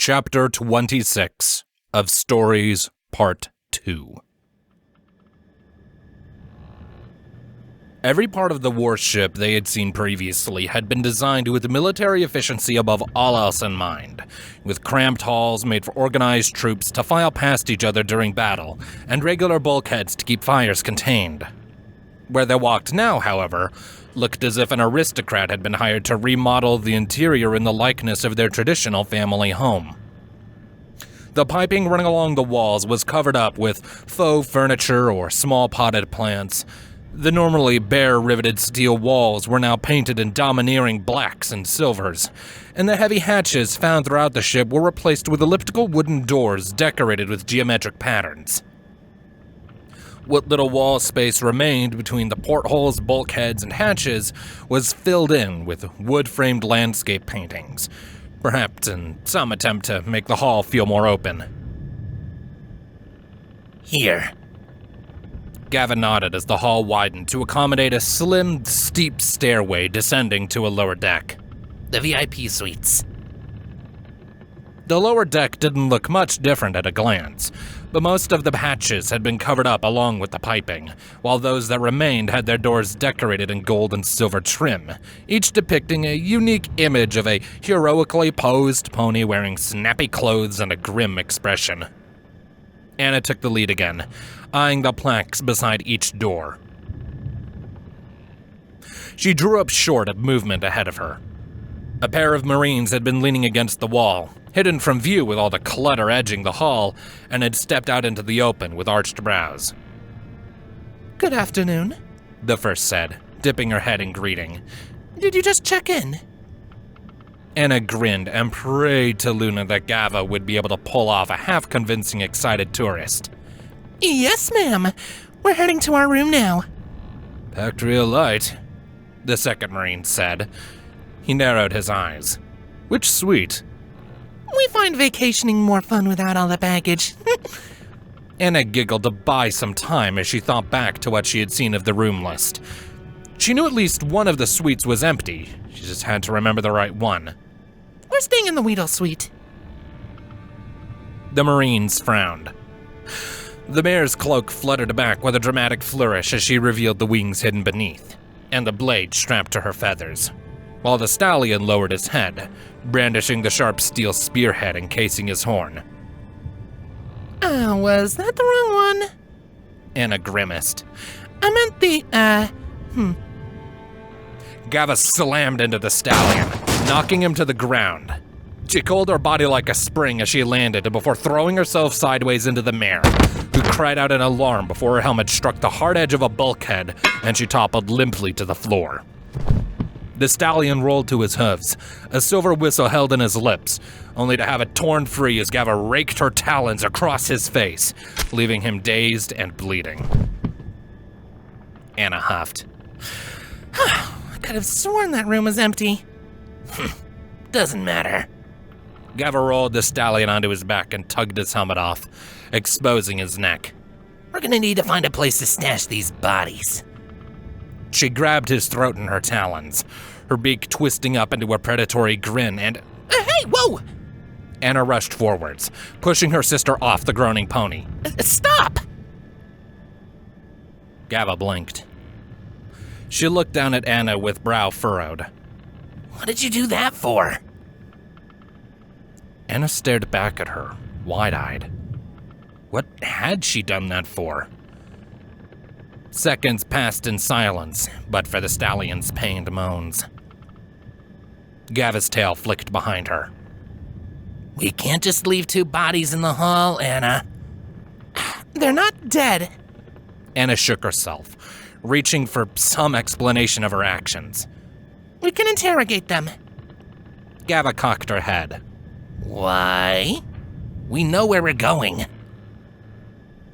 Chapter 26 of Stories, Part 2. Every part of the warship they had seen previously had been designed with military efficiency above all else in mind, with cramped halls made for organized troops to file past each other during battle, and regular bulkheads to keep fires contained. Where they walked now, however, looked as if an aristocrat had been hired to remodel the interior in the likeness of their traditional family home. The piping running along the walls was covered up with faux furniture or small potted plants. The normally bare riveted steel walls were now painted in domineering blacks and silvers, and the heavy hatches found throughout the ship were replaced with elliptical wooden doors decorated with geometric patterns. What little wall space remained between the portholes, bulkheads, and hatches was filled in with wood-framed landscape paintings, perhaps in some attempt to make the hall feel more open. Here. Gavin nodded as the hall widened to accommodate a slim, steep stairway descending to a lower deck. The VIP suites. The lower deck didn't look much different at a glance, but most of the hatches had been covered up along with the piping, while those that remained had their doors decorated in gold and silver trim, each depicting a unique image of a heroically posed pony wearing snappy clothes and a grim expression. Anna took the lead again, eyeing the plaques beside each door. She drew up short of movement ahead of her. A pair of Marines had been leaning against the wall, hidden from view with all the clutter edging the hall, and had stepped out into the open with arched brows. "Good afternoon," the first said, dipping her head in greeting. "Did you just check in?" Anna grinned and prayed to Luna that Gava would be able to pull off a half-convincing excited tourist. "Yes, ma'am. We're heading to our room now." "Packed real light," the second Marine said. He narrowed his eyes. "Which suite?" "We find vacationing more fun without all the baggage." Anna giggled to buy some time as she thought back to what she had seen of the room list. She knew at least one of the suites was empty. She just had to remember the right one. "We're staying in the Weedle suite." The Marines frowned. The mayor's cloak fluttered back with a dramatic flourish as she revealed the wings hidden beneath, and the blade strapped to her feathers, while the stallion lowered his head, brandishing the sharp steel spearhead encasing his horn. Was that the wrong one?" Anna grimaced. "I meant the, Gava slammed into the stallion, knocking him to the ground. She coiled her body like a spring as she landed before throwing herself sideways into the mare, who cried out in alarm before her helmet struck the hard edge of a bulkhead and she toppled limply to the floor. The stallion rolled to his hooves, a silver whistle held in his lips, only to have it torn free as Gava raked her talons across his face, leaving him dazed and bleeding. Anna huffed. I could have sworn that room was empty." Doesn't matter. Gava rolled the stallion onto his back and tugged his helmet off, exposing his neck. We're gonna need to find a place to stash these bodies. She grabbed his throat in her talons, her beak twisting up into a predatory grin, and Hey, whoa! Anna rushed forwards, pushing her sister off the groaning pony. Stop! Gava blinked. She looked down at Anna with brow furrowed. What did you do that for? Anna stared back at her, wide-eyed. What had she done that for? Seconds passed in silence, but for the stallion's pained moans. Gava's tail flicked behind her. We can't just leave two bodies in the hall, Anna. They're not dead. Anna shook herself, reaching for some explanation of her actions. We can interrogate them. Gava cocked her head. Why? We know where we're going.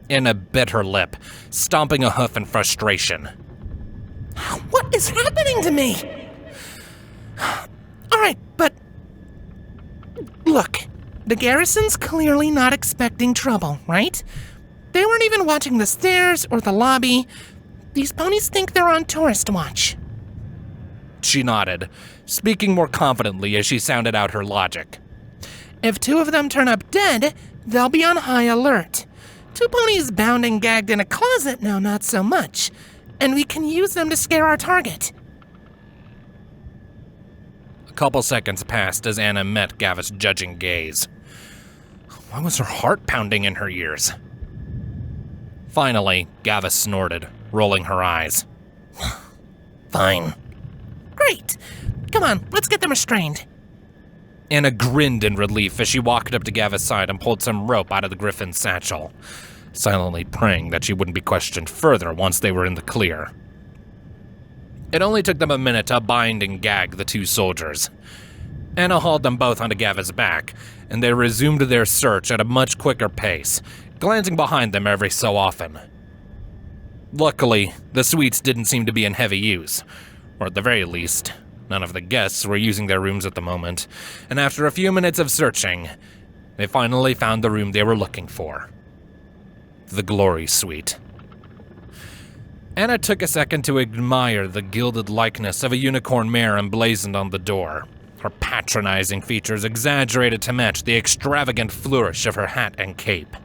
Anna bit her lip, stomping a hoof in frustration. What is happening to me? All right, but look, the garrison's clearly not expecting trouble, right? They weren't even watching the stairs or the lobby. These ponies think they're on tourist watch. She nodded, speaking more confidently as she sounded out her logic. If 2 of them turn up dead, they'll be on high alert. 2 ponies bound and gagged in a closet, now not so much. And we can use them to scare our target. A couple seconds passed as Anna met Gavis' judging gaze. Why was her heart pounding in her ears? Finally, Gavis snorted, rolling her eyes. Fine. Great. Come on, let's get them restrained. Anna grinned in relief as she walked up to Gavis' side and pulled some rope out of the griffin's satchel, silently praying that she wouldn't be questioned further once they were in the clear. It only took them a minute to bind and gag the 2 soldiers. Anna hauled them both onto Gavis' back, and they resumed their search at a much quicker pace, glancing behind them every so often. Luckily, the suites didn't seem to be in heavy use, or at the very least, none of the guests were using their rooms at the moment, and after a few minutes of searching, they finally found the room they were looking for. The Glory Suite. Anna took a second to admire the gilded likeness of a unicorn mare emblazoned on the door, her patronizing features exaggerated to match the extravagant flourish of her hat and cape.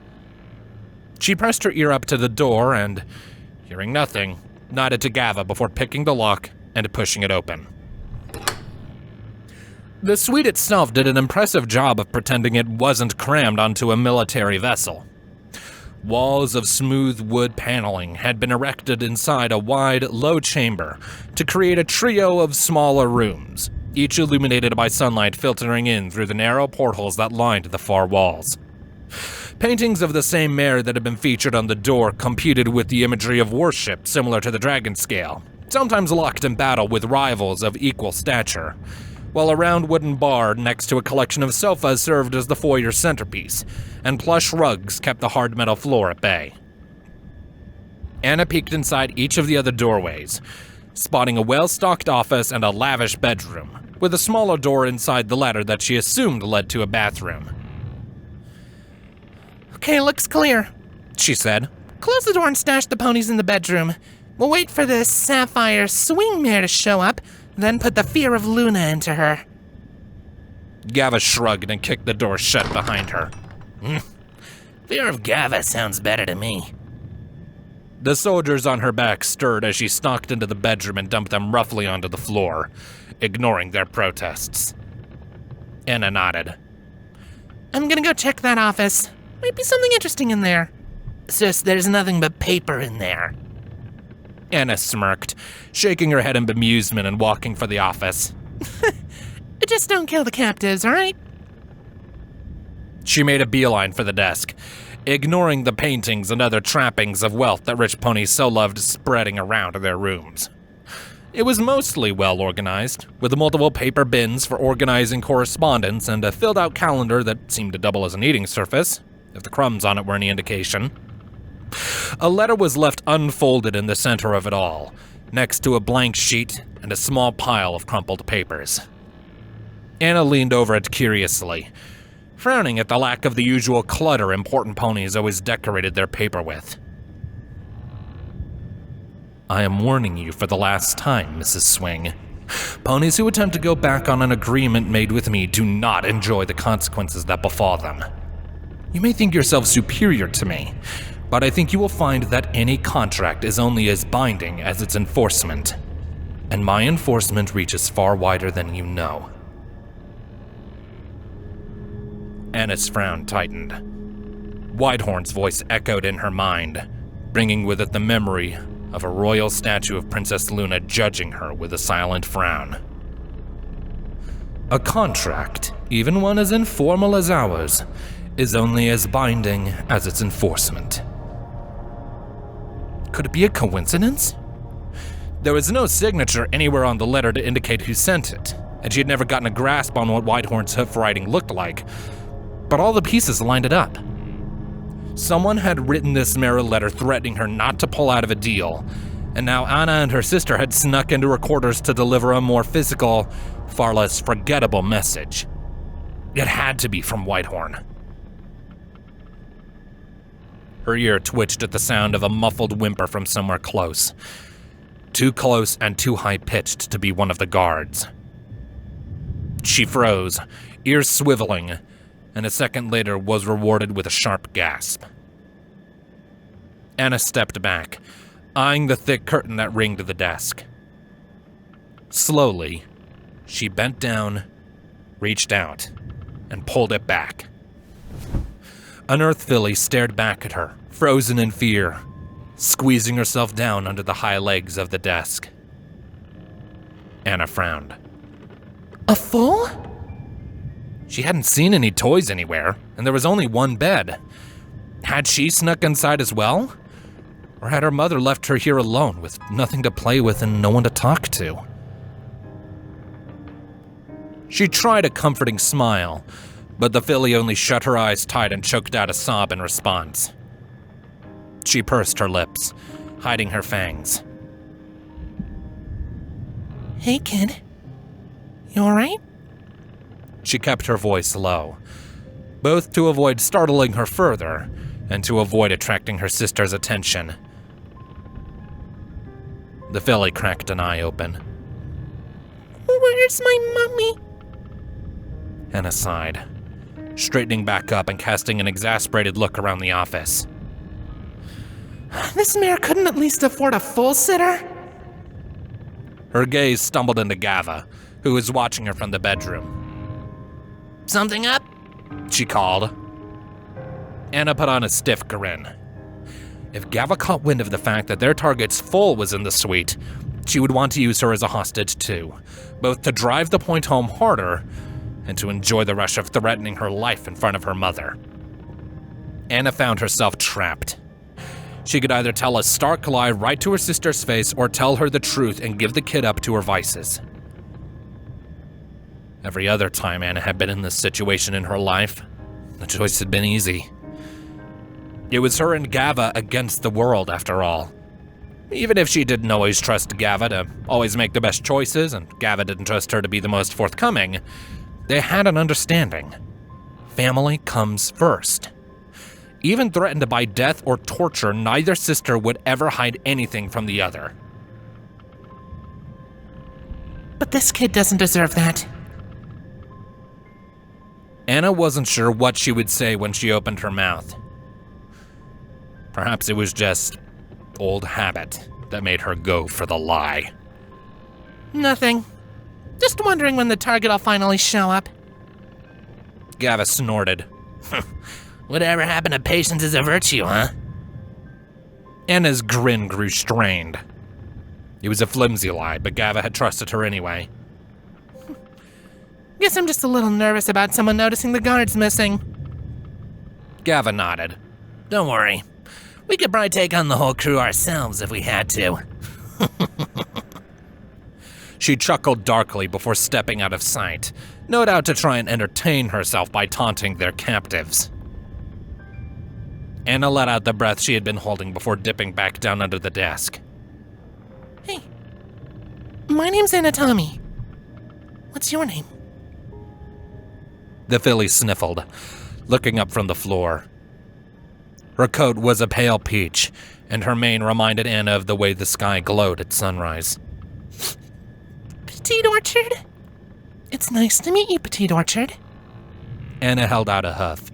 She pressed her ear up to the door and, hearing nothing, nodded to Gava before picking the lock and pushing it open. The suite itself did an impressive job of pretending it wasn't crammed onto a military vessel. Walls of smooth wood paneling had been erected inside a wide, low chamber to create a trio of smaller rooms, each illuminated by sunlight filtering in through the narrow portholes that lined the far walls. Paintings of the same mare that had been featured on the door competed with the imagery of worship similar to the Dragonscale, sometimes locked in battle with rivals of equal stature, while a round wooden bar next to a collection of sofas served as the foyer centerpiece, and plush rugs kept the hard metal floor at bay. Anna peeked inside each of the other doorways, spotting a well-stocked office and a lavish bedroom, with a smaller door inside the latter that she assumed led to a bathroom. Okay, looks clear, she said. Close the door and stash the ponies in the bedroom. We'll wait for this sapphire swing mare to show up, then put the fear of Luna into her. Gava shrugged and kicked the door shut behind her. Fear of Gava sounds better to me. The soldiers on her back stirred as she stalked into the bedroom and dumped them roughly onto the floor, ignoring their protests. Anna nodded. I'm gonna go check that office. Might be something interesting in there. Sis, there's nothing but paper in there. Anna smirked, shaking her head in bemusement and walking for the office. Just don't kill the captives, alright? She made a beeline for the desk, ignoring the paintings and other trappings of wealth that rich ponies so loved spreading around in their rooms. It was mostly well organized, with multiple paper bins for organizing correspondence and a filled-out calendar that seemed to double as an eating surface, if the crumbs on it were any indication. A letter was left unfolded in the center of it all, next to a blank sheet and a small pile of crumpled papers. Anna leaned over it curiously, frowning at the lack of the usual clutter important ponies always decorated their paper with. I am warning you for the last time, Mrs. Swing. Ponies who attempt to go back on an agreement made with me do not enjoy the consequences that befall them. You may think yourself superior to me, but I think you will find that any contract is only as binding as its enforcement. And my enforcement reaches far wider than you know. Anna's frown tightened. Whitehorn's voice echoed in her mind, bringing with it the memory of a royal statue of Princess Luna judging her with a silent frown. A contract, even one as informal as ours, is only as binding as its enforcement. Could it be a coincidence? There was no signature anywhere on the letter to indicate who sent it, and she had never gotten a grasp on what Whitehorn's hoof writing looked like, but all the pieces lined it up. Someone had written this mirror letter threatening her not to pull out of a deal, and now Anna and her sister had snuck into her quarters to deliver a more physical, far less forgettable message. It had to be from Whitehorn. Her ear twitched at the sound of a muffled whimper from somewhere close. Too close and too high-pitched to be one of the guards. She froze, ears swiveling, and a second later was rewarded with a sharp gasp. Anna stepped back, eyeing the thick curtain that ringed the desk. Slowly, she bent down, reached out, and pulled it back. An Earth filly stared back at her, frozen in fear, squeezing herself down under the high legs of the desk. Anna frowned. A fool? She hadn't seen any toys anywhere, and there was only one bed. Had she snuck inside as well? Or had her mother left her here alone with nothing to play with and no one to talk to? She tried a comforting smile, but the filly only shut her eyes tight and choked out a sob in response. She pursed her lips, hiding her fangs. Hey, kid. You alright? She kept her voice low, both to avoid startling her further and to avoid attracting her sister's attention. The filly cracked an eye open. Where's my mummy? Anna sighed, straightening back up and casting an exasperated look around the office. This mare couldn't at least afford a full sitter? Her gaze stumbled into Gava, who was watching her from the bedroom. Something up? She called. Anna put on a stiff grin. If Gava caught wind of the fact that their target's foal was in the suite, she would want to use her as a hostage too, both to drive the point home harder and to enjoy the rush of threatening her life in front of her mother. Anna found herself trapped. She could either tell a stark lie right to her sister's face or tell her the truth and give the kid up to her vices. Every other time Anna had been in this situation in her life, the choice had been easy. It was her and Gava against the world, after all. Even if she didn't always trust Gava to always make the best choices, and Gava didn't trust her to be the most forthcoming, they had an understanding. Family comes first. Even threatened by death or torture, neither sister would ever hide anything from the other. But this kid doesn't deserve that. Anna wasn't sure what she would say when she opened her mouth. Perhaps it was just old habit that made her go for the lie. Nothing. Just wondering when the target will finally show up. Gava snorted. Whatever happened to patience is a virtue, huh? Anna's grin grew strained. It was a flimsy lie, but Gava had trusted her anyway. Guess I'm just a little nervous about someone noticing the guards missing. Gava nodded. Don't worry. We could probably take on the whole crew ourselves if we had to. She chuckled darkly before stepping out of sight, no doubt to try and entertain herself by taunting their captives. Anna let out the breath she had been holding before dipping back down under the desk. Hey, my name's Anatami. What's your name? The filly sniffled, looking up from the floor. Her coat was a pale peach, and her mane reminded Anna of the way the sky glowed at sunrise. Petite Orchard? It's nice to meet you, Petite Orchard. Anna held out a hoof,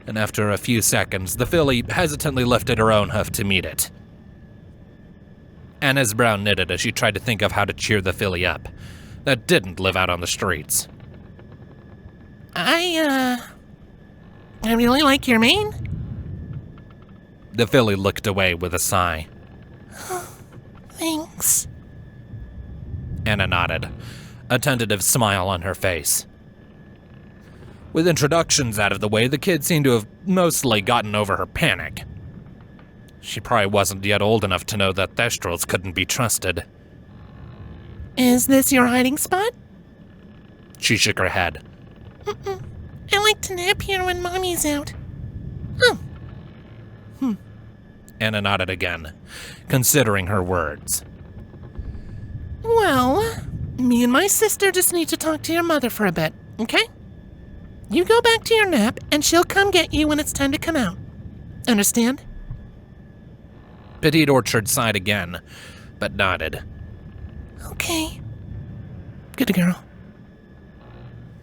and after a few seconds, the filly hesitantly lifted her own hoof to meet it. Anna's brow knitted as she tried to think of how to cheer the filly up, that didn't live out on the streets. I really like your mane. The filly looked away with a sigh. Thanks. Anna nodded, a tentative smile on her face. With introductions out of the way, the kid seemed to have mostly gotten over her panic. She probably wasn't yet old enough to know that Thestrals couldn't be trusted. Is this your hiding spot? She shook her head. I like to nap here when Mommy's out. Anna nodded again, considering her words. Well, me and my sister just need to talk to your mother for a bit, okay? You go back to your nap, and she'll come get you when it's time to come out. Understand? Petite Orchard sighed again, but nodded. Okay. Good girl.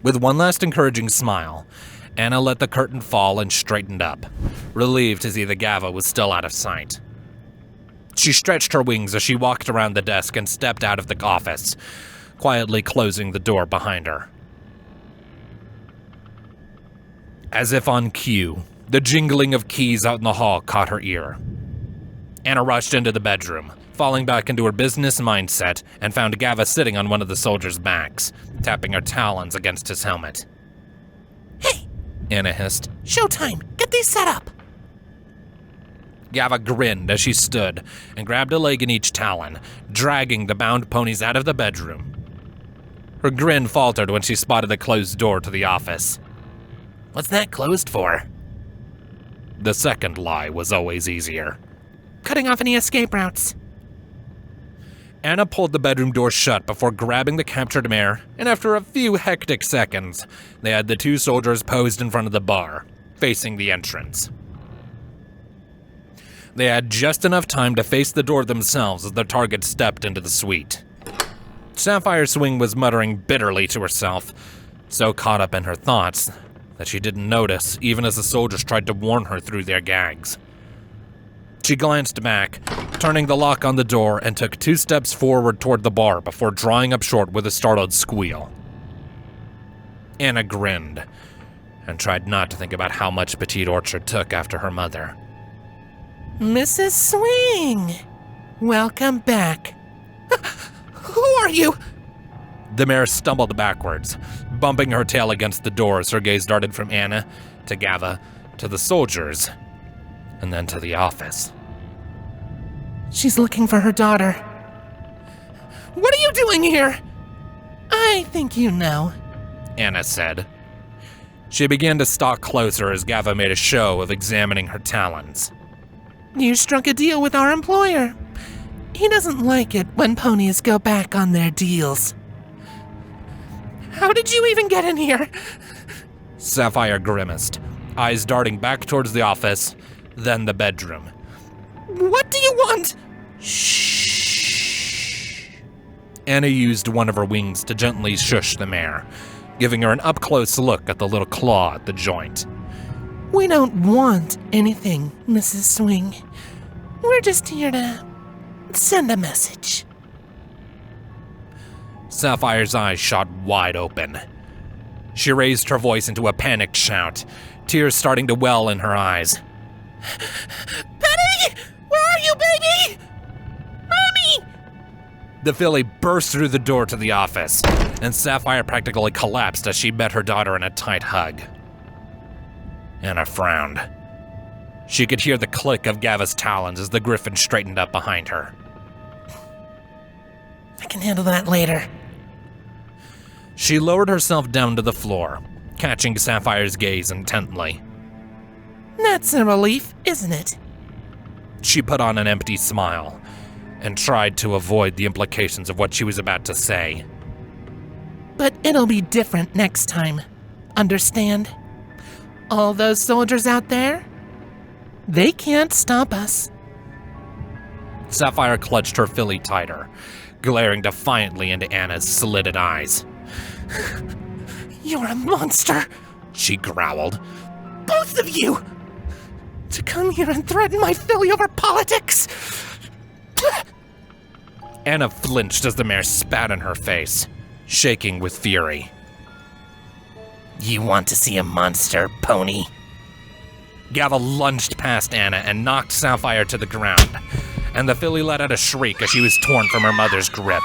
With one last encouraging smile, Anna let the curtain fall and straightened up, relieved to see that Gava was still out of sight. She stretched her wings as she walked around the desk and stepped out of the office, quietly closing the door behind her. As if on cue, the jingling of keys out in the hall caught her ear. Anna rushed into the bedroom, falling back into her business mindset, and found Gava sitting on one of the soldiers' backs, tapping her talons against his helmet. Hey! Anna hissed. Showtime! Get these set up! Gava grinned as she stood and grabbed a leg in each talon, dragging the bound ponies out of the bedroom. Her grin faltered when she spotted the closed door to the office. What's that closed for? The second lie was always easier. Cutting off any escape routes. Anna pulled the bedroom door shut before grabbing the captured mare, and after a few hectic seconds, they had the two soldiers posed in front of the bar, facing the entrance. They had just enough time to face the door themselves as their target stepped into the suite. Sapphire Swing was muttering bitterly to herself, so caught up in her thoughts that she didn't notice even as the soldiers tried to warn her through their gags. She glanced back, turning the lock on the door, and took 2 steps forward toward the bar before drawing up short with a startled squeal. Anna grinned and tried not to think about how much Petite Orchard took after her mother. Mrs. Swing! Welcome back. Who are you? The mare stumbled backwards, bumping her tail against the door as her gaze darted from Anna to Gava to the soldiers, and then to the office. She's looking for her daughter. What are you doing here? I think you know, Anna said. She began to stalk closer as Gava made a show of examining her talons. You struck a deal with our employer. He doesn't like it when ponies go back on their deals. How did you even get in here? Sapphire grimaced, eyes darting back towards the office, then the bedroom. What do you want? Shh. Anna used one of her wings to gently shush the mare, giving her an up-close look at the little claw at the joint. We don't want anything, Mrs. Swing. We're just here to send a message. Sapphire's eyes shot wide open. She raised her voice into a panicked shout, tears starting to well in her eyes. Penny! Where are you, baby? Mommy! The filly burst through the door to the office, and Sapphire practically collapsed as she met her daughter in a tight hug. Anna frowned. She could hear the click of Gava's talons as the griffin straightened up behind her. I can handle that later. She lowered herself down to the floor, catching Sapphire's gaze intently. That's a relief, isn't it? She put on an empty smile and tried to avoid the implications of what she was about to say. But it'll be different next time. Understand? All those soldiers out there, they can't stop us. Sapphire clutched her filly tighter, glaring defiantly into Anna's slitted eyes. You're a monster, she growled. both of you! To come here and threaten my filly over politics! Anna flinched as the mare spat in her face, shaking with fury. You want to see a monster, pony? Gava lunged past Anna and knocked Sapphire to the ground, and the filly let out a shriek as she was torn from her mother's grip.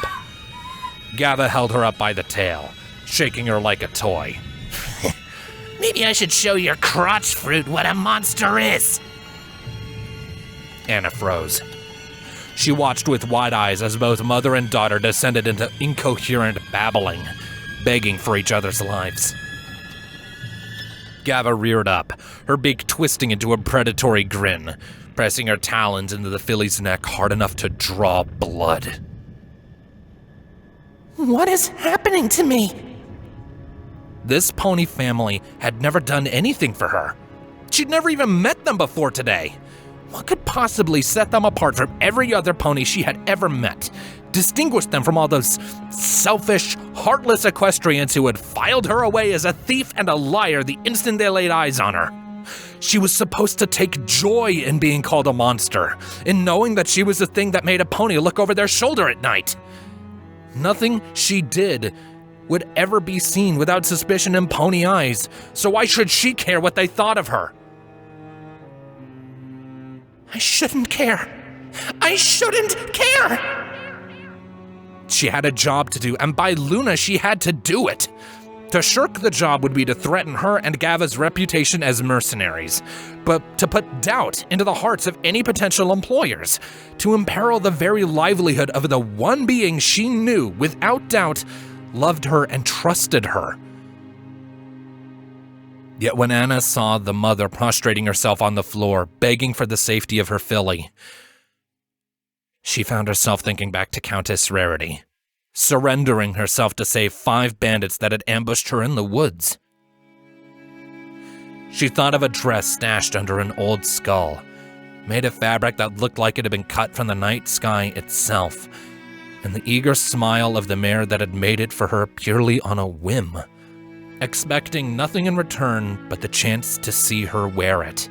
Gava held her up by the tail, shaking her like a toy. Maybe I should show your crotch fruit what a monster is. Anna froze. She watched with wide eyes as both mother and daughter descended into incoherent babbling, begging for each other's lives. Gava reared up, her beak twisting into a predatory grin, pressing her talons into the filly's neck hard enough to draw blood. What is happening to me? This pony family had never done anything for her. She'd never even met them before today. What could possibly set them apart from every other pony she had ever met? Distinguish them from all those selfish, heartless equestrians who had filed her away as a thief and a liar the instant they laid eyes on her. She was supposed to take joy in being called a monster, in knowing that she was the thing that made a pony look over their shoulder at night. Nothing she did would ever be seen without suspicion in pony eyes, so why should she care what they thought of her? I shouldn't care. I shouldn't care! She had a job to do, and by Luna, she had to do it. To shirk the job would be to threaten her and Gava's reputation as mercenaries, but to put doubt into the hearts of any potential employers, to imperil the very livelihood of the one being she knew, without doubt, loved her and trusted her. Yet when Anna saw the mother prostrating herself on the floor, begging for the safety of her filly, she found herself thinking back to Countess Rarity, surrendering herself to save 5 bandits that had ambushed her in the woods. She thought of a dress stashed under an old skull, made of fabric that looked like it had been cut from the night sky itself, and the eager smile of the mare that had made it for her purely on a whim, expecting nothing in return but the chance to see her wear it.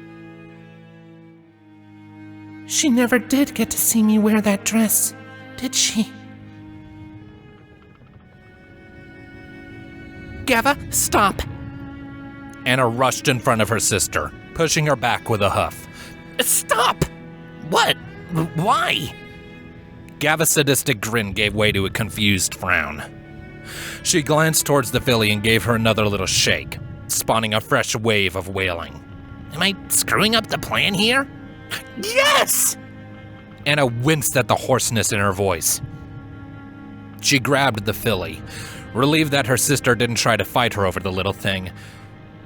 She never did get to see me wear that dress, did she? Gava, stop! Anna rushed in front of her sister, pushing her back with a huff. Stop! What? Why? Gava's sadistic grin gave way to a confused frown. She glanced towards the filly and gave her another little shake, spawning a fresh wave of wailing. Am I screwing up the plan here? Yes! Anna winced at the hoarseness in her voice. She grabbed the filly, relieved that her sister didn't try to fight her over the little thing,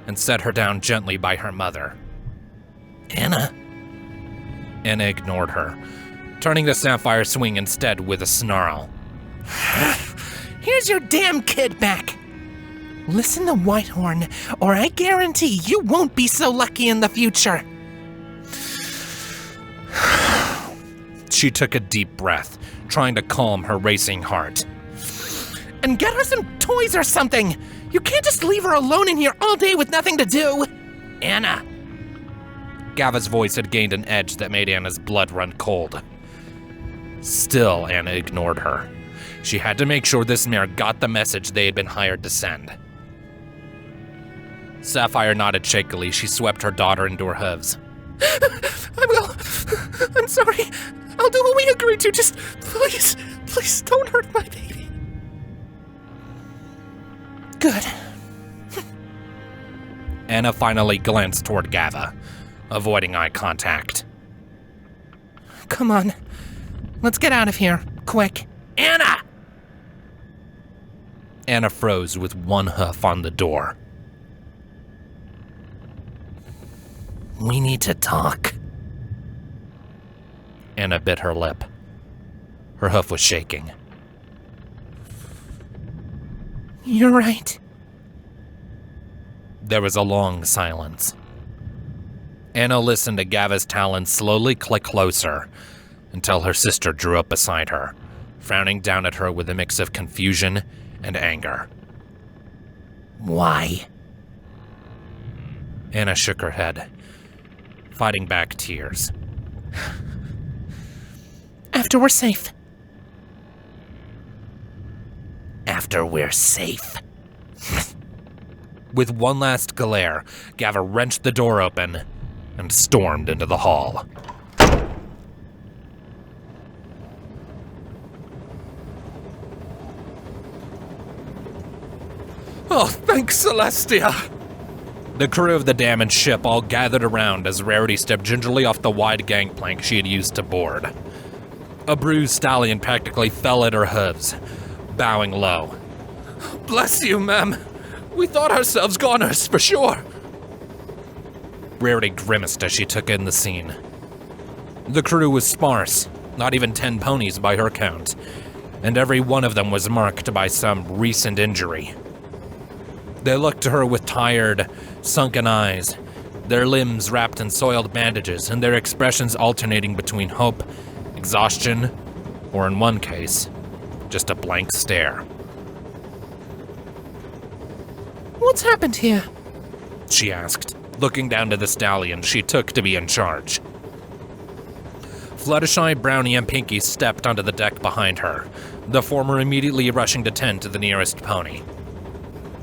and set her down gently by her mother. Anna? Anna ignored her, turning the sapphire swing instead with a snarl. Here's your damn kid back! Listen to Whitehorn, or I guarantee you won't be so lucky in the future. She took a deep breath, trying to calm her racing heart. And get her some toys or something! You can't just leave her alone in here all day with nothing to do! Anna! Gava's voice had gained an edge that made Anna's blood run cold. Still, Anna ignored her. She had to make sure this mare got the message they had been hired to send. Sapphire nodded shakily. She swept her daughter into her hooves. I will. I'm sorry. I'll do what we agreed to. Just please don't hurt my baby. Good. Anna finally glanced toward Gava, avoiding eye contact. Come on. Let's get out of here. Quick. Anna! Anna froze with one hoof on the door. We need to talk. Anna bit her lip. Her hoof was shaking. You're right. There was a long silence. Anna listened to Gava's talons slowly click closer until her sister drew up beside her, frowning down at her with a mix of confusion and anger. Why? Anna shook her head, fighting back tears. After we're safe. After we're safe. With one last glare, Gava wrenched the door open and stormed into the hall. Oh, thanks, Celestia! The crew of the damaged ship all gathered around as Rarity stepped gingerly off the wide gangplank she had used to board. A bruised stallion practically fell at her hooves, bowing low. Bless you, ma'am. We thought ourselves goners, for sure. Rarity grimaced as she took in the scene. The crew was sparse, not even 10 ponies by her count, and every one of them was marked by some recent injury. They looked to her with tired, sunken eyes, their limbs wrapped in soiled bandages and their expressions alternating between hope, exhaustion, or in one case, just a blank stare. What's happened here? She asked, looking down to the stallion she took to be in charge. Fluttershy, Brownie, and Pinky stepped onto the deck behind her, the former immediately rushing to tend to the nearest pony.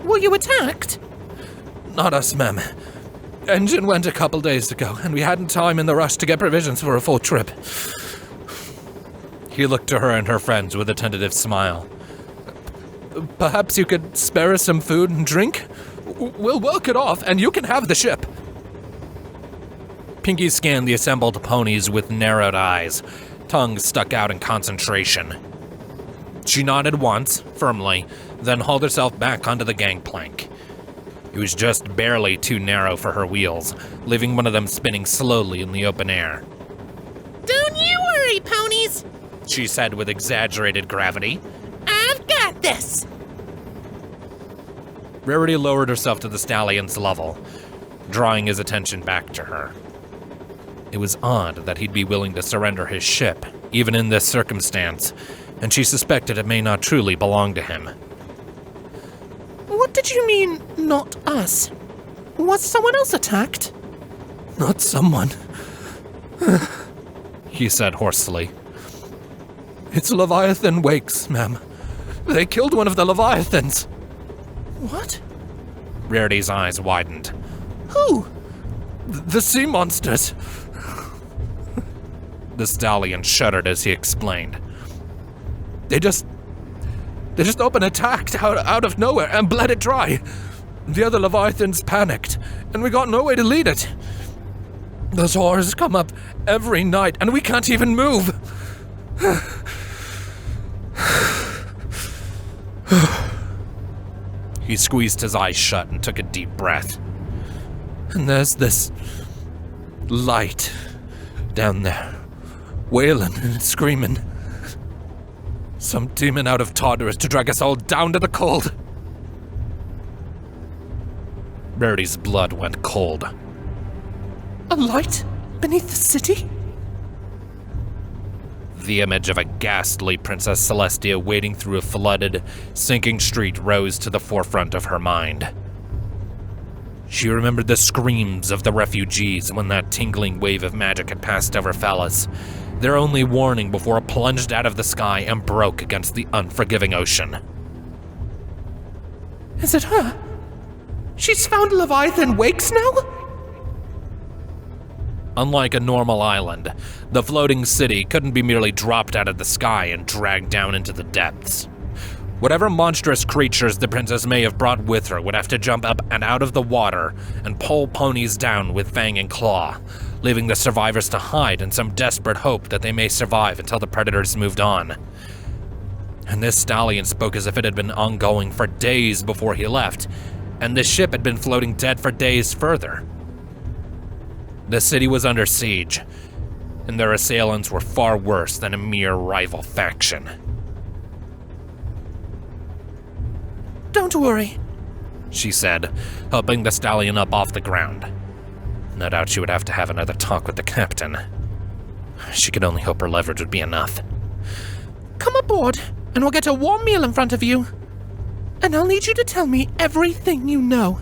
Were you attacked? Not us, ma'am. Engine went a couple days ago, and we hadn't time in the rush to get provisions for a full trip. He looked to her and her friends with a tentative smile. Perhaps you could spare us some food and drink? We'll work it off, and you can have the ship. Pinky scanned the assembled ponies with narrowed eyes, tongue stuck out in concentration. She nodded once, firmly, then hauled herself back onto the gangplank. It was just barely too narrow for her wheels, leaving one of them spinning slowly in the open air. Don't you worry, ponies, she said with exaggerated gravity. I've got this. Rarity lowered herself to the stallion's level, drawing his attention back to her. It was odd that he'd be willing to surrender his ship, even in this circumstance, and she suspected it may not truly belong to him. What did you mean, not us? Was someone else attacked? Not someone, he said hoarsely. It's Leviathan Wakes, ma'am. They killed one of the Leviathans. What? Rarity's eyes widened. Who? The sea monsters. The stallion shuddered as he explained. They just up and attacked out of nowhere and bled it dry. The other Leviathans panicked, and we got no way to lead it. Those horrors come up every night, and we can't even move. He squeezed his eyes shut and took a deep breath. And there's this light down there, wailing and screaming. Some demon out of Tartarus to drag us all down to the cold. Rarity's blood went cold. A light beneath the city? The image of a ghastly Princess Celestia wading through a flooded, sinking street rose to the forefront of her mind. She remembered the screams of the refugees when that tingling wave of magic had passed over Phallus, their only warning before it plunged out of the sky and broke against the unforgiving ocean. Is it her? She's found Leviathan Wakes now? Unlike a normal island, the floating city couldn't be merely dropped out of the sky and dragged down into the depths. Whatever monstrous creatures the princess may have brought with her would have to jump up and out of the water and pull ponies down with fang and claw, leaving the survivors to hide in some desperate hope that they may survive until the predators moved on. And this stallion spoke as if it had been ongoing for days before he left, and the ship had been floating dead for days further. The city was under siege, and their assailants were far worse than a mere rival faction. Don't worry, she said, helping the stallion up off the ground. No doubt she would have to have another talk with the captain. She could only hope her leverage would be enough. Come aboard, and we'll get a warm meal in front of you. And I'll need you to tell me everything you know.